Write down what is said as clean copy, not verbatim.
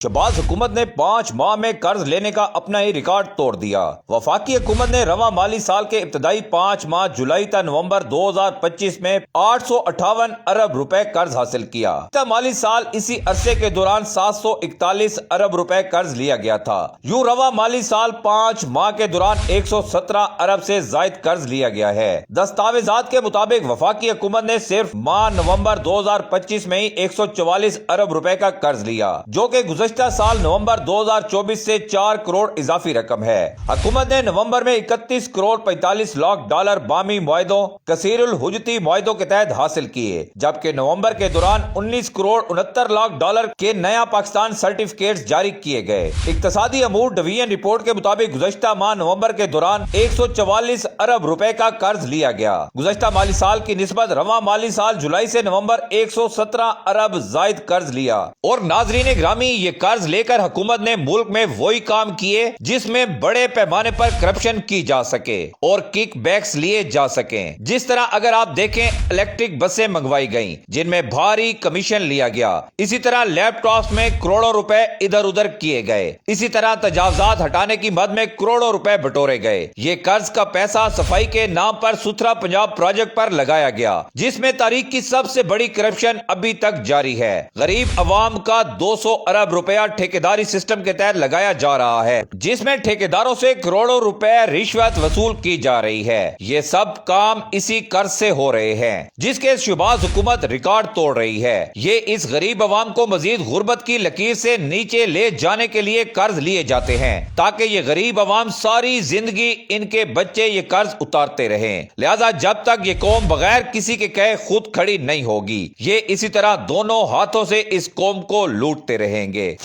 शहबाज हुकूमत ने 5 माह में कर्ज लेने का अपना ही रिकॉर्ड तोड़ दिया। वफाकी हुकूमत ने रवा माली साल के इब्तदाई 5 माह जुलाई तक नवंबर 2025 में 858 अरब रुपए कर्ज हासिल किया। माली साल इसी अरसे के दौरान 741 अरब रुपए कर्ज लिया गया था। यूं रवा माली साल 5 माह के दौरान 117 अरब से जायद कर्ज लिया गया है। दस्तावेजात के मुताबिक वफाकी हुकूमत ने सिर्फ माह नवंबर 2025 में ही 144 अरब रुपए का कर्ज लिया, जो कि गुज़श्ता साल नवंबर 2024 से 4 करोड़ इजाफी रकम है। हुकूमत ने नवंबर में 31 करोड़ 45 लाख डॉलर बामी मुआहदों कसीरुल हुजती मुआहदों के तहत हासिल किए, जबकि नवंबर के दौरान 19 करोड़ 69 लाख डॉलर के नया पाकिस्तान सर्टिफिकेट्स जारी किए गए। इक्तसादी अमूर डिवीजन रिपोर्ट के मुताबिक गुज़श्ता माह नवंबर के दौरान 144 अरब रुपए का कर्ज लिया गया। गुज़श्ता माली साल की निस्बत रवा माली साल जुलाई से नवंबर 117 अरब जायद कर्ज लिया। और नाजरीन ग्रामी, ये कर्ज लेकर हुकूमत ने मुल्क में वही काम किए जिसमें बड़े पैमाने पर करप्शन की जा सके और किक बैक्स लिए जा सके। जिस तरह अगर आप देखें, इलेक्ट्रिक बसें मंगवाई गईं जिनमें भारी कमीशन लिया गया। इसी तरह लैपटॉप में करोड़ों रुपए इधर उधर किए गए। इसी तरह तजावजात हटाने की मद में करोड़ों रुपए बटोरे गए। ये कर्ज का पैसा सफाई के नाम पर सुथरा पंजाब प्रोजेक्ट पर लगाया गया, जिसमें तारीख की सबसे बड़ी करप्शन अभी तक जारी है। गरीब अवाम का 200 अरब रुपया ठेकेदारी सिस्टम के तहत लगाया जा रहा है, जिसमें ठेकेदारों से करोड़ों रुपए रिश्वत वसूल की जा रही है। ये सब काम इसी कर्ज से हो रहे हैं, जिसके शहबाज हुकूमत रिकॉर्ड तोड़ रही है। ये इस गरीब अवाम को मजीद गुर्बत की लकीर से नीचे ले जाने के लिए कर्ज लिए जाते हैं, ताकि ये गरीब अवाम सारी जिंदगी इनके बच्चे ये कर्ज उतारते रहें। लिहाजा जब तक ये कौम बगैर किसी के कहे खुद खड़ी नहीं होगी, ये इसी तरह दोनों हाथों से इस कौम को लूटते रहेंगे।